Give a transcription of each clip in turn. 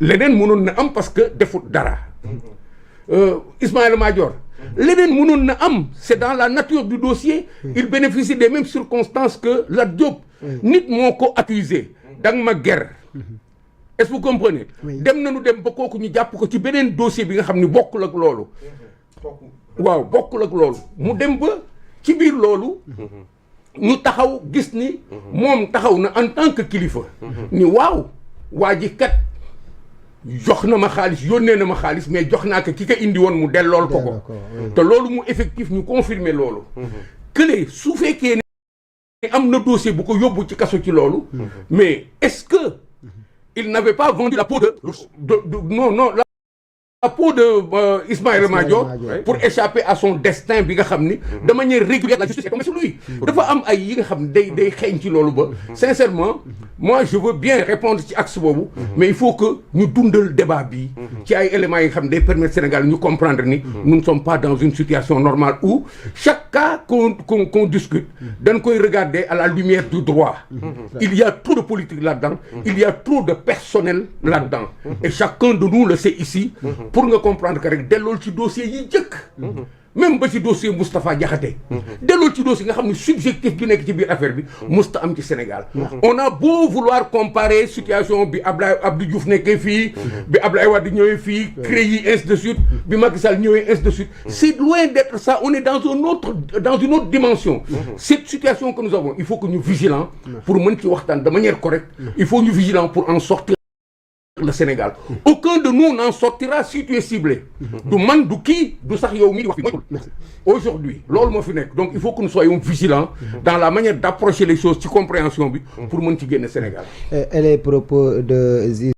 leneen mënoon na am parce que defut dara Ismaïla Madior leneen mënoon na am c'est dans la nature du dossier il bénéficie des mêmes circonstances que Lat Diop nit moo ko accusé da nga ma ger est-ce que vous comprenez dem nañu dem ba kooku ñu jàpp ko ci beneen dossier bi nga xam ni bokkul ak loolu waaw bokkul ak loolu mu dem ba ci biir loolu ñu taxaw gis ni moom taxaw na en tant que kilifa ni waaw waa ji kat jox na ma xaalis yónnee na ma xaalis mais jox naa ko ki ko indi woon mu dellool ko ko te loolu mu effectif ñu confirmer loolu kële su fekkee ne am na dossier bu ko yóbbu ci kaso ci loolu mais est-ce que il n'avait pas vendu la peau de non la peau de Ismaïla Madior pour échapper à son destin bi nga xam ni de manière régulière la justice est tombée sur lui dafa am ay yi nga xam ne day xeeñ ci loolu ba sincèrement moi je veux bien répondre ci axe boobu mais il faut que ñu dundal débat bi ci ay éléments yi nga xam ne day permettre Sénégal ñu comprendre ni nous ne sommes pas dans une situation normale où chaque cas qu'on discute dañ koy regarder à la lumière du droit il y a trop de politique là-dedans il y a trop de personnel là-dedans et chacun de nous le sait ici pour nga comprendre que rek dellool ci dossier yi jëkk même ba ci dossier Moustapha Diakhaté dellool ci dossier nga xam ne subjectif bi nekk ci biir affaire bi musta am ci Sénégal on a beau vouloir comparer situation bi Abdou Diouf nekkee fii bi Abdoulaye Wade ñëwee fii CREI ainsi de suite bi Macky Sall ñëwee ainsi de suite c'est loin d'être ça on est dans une autre dimension cette situation que nous avons il faut que ñu vigilants pour mën ci waxtaan de manière correcte il faut ñu vigilants pour en sortir le Sénégal aucun de nous n'en sortira si tu es ciblé du man du kii du sax yow mii di wax fi moytul aujourd'hui loolu moo fi nekk donc il faut que nous soyons vigilants dans la manière d'approcher les choses ci compréhension bi pour mën ci génne Sénégal et les propos de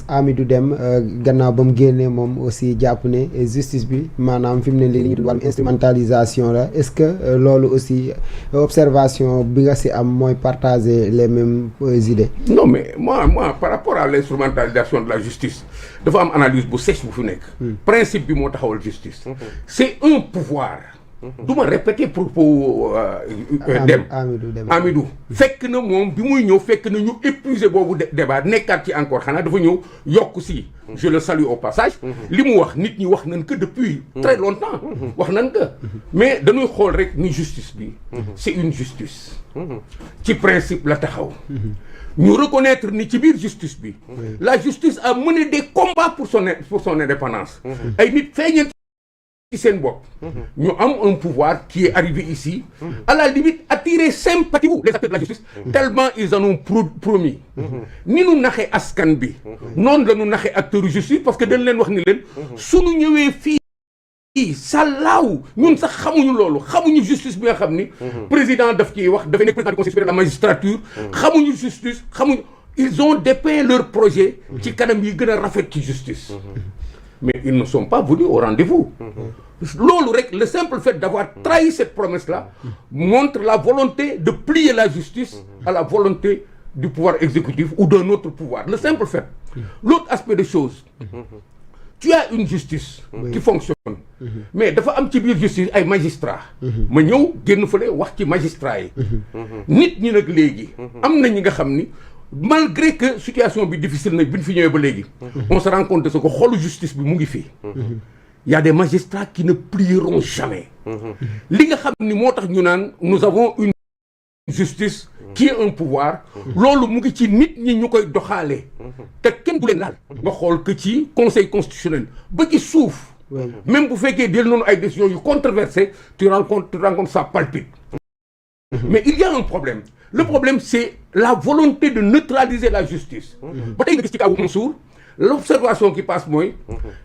Amidou Dème gannaaw ba mu génnee moom aussi jàpp ne justice bi maanaam fi mu ne li ñu tudd wàllum instrumentalisation la est-ce que loolu aussi observation bi nga si am mooy partager les mêmes idées. Non mais moi par rapport à l'instrumentalisation de la justice dafa am analyse bu sèche bu fi nekk. principe bi moo taxawal justice. c'est un pouvoir. du ma répéter propos Dème Amidou fekk na moom bi muy ñëw fekk na ñu épuisé boobu débat nekkaat ci encore xanaa dafa ñëw yokk si je le salue au passage li mu wax nit ñi wax nañ que depuis très longtemps wax nañ que mais dañuy xool rek ni justice bi c'est une justice ci principe la taxaw ñu reconnaître ni ci biir justice bi la justice a mené des combats pour son indépendance ay nit feeñeen ci seen bopp ñu am un pouvoir qui est arrivé ici à la limite attirer sympathie les acteurs de la justice tellement ils en ont promis ni nu naxee askan bi noonu la ñu naxee acteurs de justice parce que dañ leen wax ni leen suñu ñëwee fii sàllaaw ñun sax xamuñu loolu xamuñu justice bi nga xam ni président daf ciy wax dafay nekk président du conseil supérieur de la magistrature xamuñu justice xamuñu ils ont dépeint leur projet ci kanam yi gën a rafet ci justice mais ils ne sont pas venus au rendez-vous loolu rek le simple fait d'avoir trahi cette promesse-là montre la volonté de plier la justice à la volonté du pouvoir exécutif ou d'un autre pouvoir le simple fait l'autre aspect des choses tu as une justice qui fonctionne mais dafa am ci biir justice ay magistrats ma ñëw génn fële wax ci magistrats yi nit ñi nag léegi am na ñi nga xam ni malgré que situation bi difficile na bi ñu fi ñëwee ba léegi on se rend compte de ce que xolu justice bi mu ngi fii il y a des magistrats qui ne plieront jamais li nga xam ni moo tax ñu naan nous avons une justice qui est un pouvoir loolu mu ngi ci nit ñi ñu koy doxalee te kenn du leen laal nga xool que ci conseil constitutionnel ba ci suuf même bu fekkee jël noonu ay décisions yu controversées tu rencontres ça palpite mais il y a un problème le problème c'est la volonté de neutraliser la justice ba tey nga gis ci kaw Mansour l'observation qui passe mooy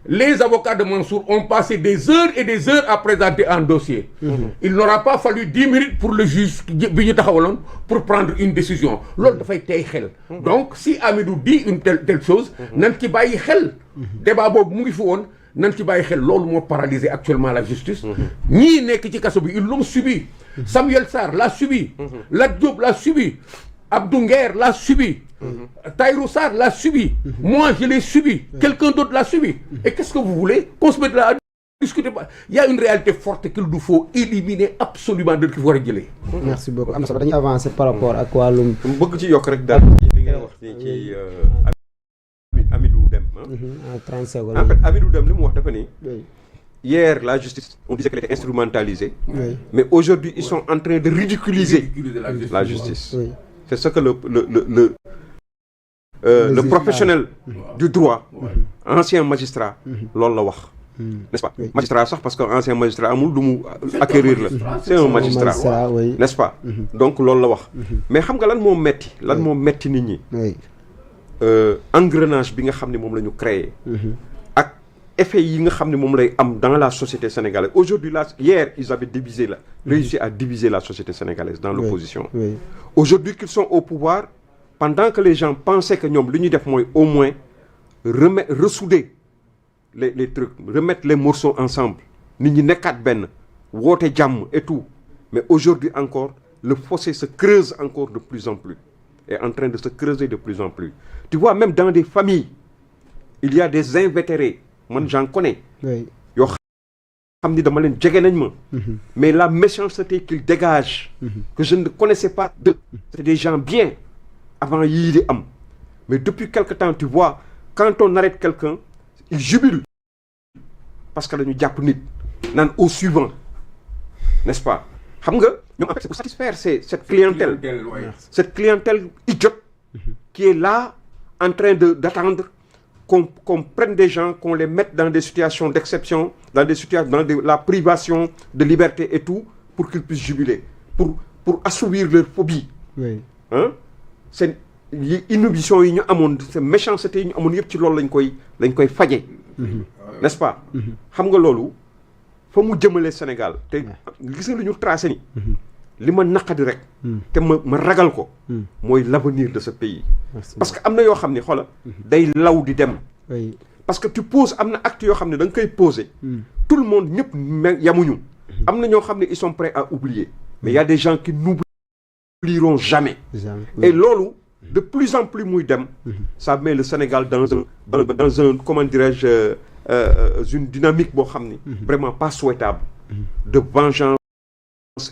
les avocats de Mansour ont passé des heures et des heures à présenter un dossier il n'aura pas fallu 10 minutes pour le juge bi ñu taxawaloon pour prendre une décision loolu dafay tey xel donc si Amidou dit une telle chose nan ci bàyyi xel débat boobu mu ngi fi woon nan ci bàyyi xel loolu moo paralysé actuellement la justice ñii nekk ci kaso bi ils l'ont subi Samuel Sarr l'a subi Lat Diop l'a subi Abdou Nguer l'a subi Tahirou Sarr l'a subi moi je l'ai subi quelqu'un d'autre l'a subi et qu'est-ce que vous voulez qu'on se mette là à discuter pas il y a une réalité forte qu'il nous faut éliminer absolument de ki war a jëlee merci beaucoup am na solo dañuy avancer par rapport ak wàllum bëgg ci yokk rek daal li nga wax ni ci Amidou Dème en 30 secondes. En fait Amidou Deme li mu wax dafa ni. Oui. Hier la justice on disait qu'elle était instrumentalisée. Oui. Mais aujourd'hui ils sont en train de ridiculiser la justice. Oui. C'est ce que le professionnel du droit, ancien magistrat, loolu la wax. N'est-ce pas? Oui. Magistrat sax parce que ancien magistrat amul lu mu acquérir la. C'est un magistrat. Oui. N'est-ce pas? Donc loolu la wax. Mais xam nga lan moo metti nit ñi. Oui. Engrenage bi nga xam ne moom la ñu créé. ak effet yi nga xam ne moom lay am dans la société sénégalaise. Aujourd'hui là, hier ils avaient réussi à diviser la société sénégalaise dans l'opposition. Oui. Aujourd'hui qu'ils sont au pouvoir, pendant que les gens pensaient que ñoom li ñuy def mooy au moins ressouder les trucs, remettre les morceaux ensemble, nit ñi nekkaat benn woote jàmm et tout. Mais aujourd'hui encore, le fossé se creuse encore de plus en plus. Est en train de se creuser de plus en plus. Tu vois, même dans des familles, il y a des invétérés. Moi, j'en connais. Oui. Yo xam ni dama leen jege nañ ma. Mais la méchanceté qu'ils dégagent, que je ne connaissais pas d'eux, c'est des gens bien avant yii di am. Mais depuis quelque temps, tu vois, quand on arrête quelqu'un, ils jubilent. Parce que dañu jàpp nit naan au suivant. N'est-ce pas? Xam nga ñoom en fait c'est pour satisfaire cette clientèle idiote qui est là en train d'attendre qu'on prenne des gens, qu'on les mette dans des situations d'exception, dans la privation de liberté et tout, pour qu'ils puissent jubiler, pour assouvir leur phobie. Oui. Hein? C'est inhibition yi ñu amoon, c'est méchanceté yi ñu amoon yëpp ci loolu lañ koy faje. N'est-ce pas? Xam nga loolu fa mu jëmale Sénégal te gis nga lu ñu tracé ni li ma naqadi rek te ma ragal ko mooy l'avenir de ce pays. Parce que am na yoo xam ne xoola day law di dem. Oui. Parce que tu poses am na acte yoo xam ne da nga koy poser tout le monde ñëpp yamuñu. Am na ñoo xam ne ils sont prêts à oublier. Mais il y a des gens qui n'oublieront jamais. Et loolu de plus en plus muy dem ça met le Sénégal dans un comment dirais-je une dynamique boo xam ni vraiment pas souhaitable de vengeance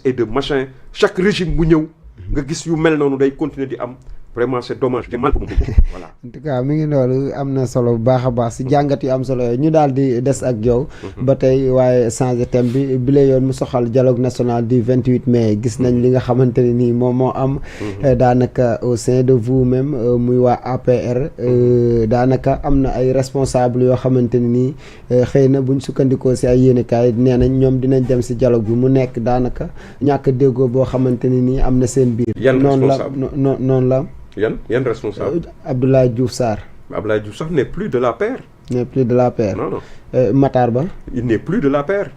et de machin. Chaque régime bu ñëw nga gis yu mel noonu day continuer di am. Vraiment c'est dommage c'est mal pour moi. Voilà. En tout cas mi ngi noonu am na solo bu baax a baax si jàngat yu am solo yooyu ñu daal di des ak yow. ba tey waaye changer thème bi la yoon mu soxal dialogue national du 28 mai gis nañ li nga xamante ne nii moom moo am. daanaka au sein de vous-même muy waa APR. daanaka am na ay responsables yoo xamante ne nii xëy na buñ sukkandikoo si ay yéenekaay nee nañ ñoom dinañ dem si dialogue bi mu nekk daanaka ñàkk déggoo boo xamante ne nii am na seen biir. noonu la noonu la. Yann responsable. Abdoulaye Diouf Sarr. Abdoulaye Diouf Sarr n'est plus de l'APR. N'est plus de l'APR. Non. Matar Ba. Il n'est plus de l'APR.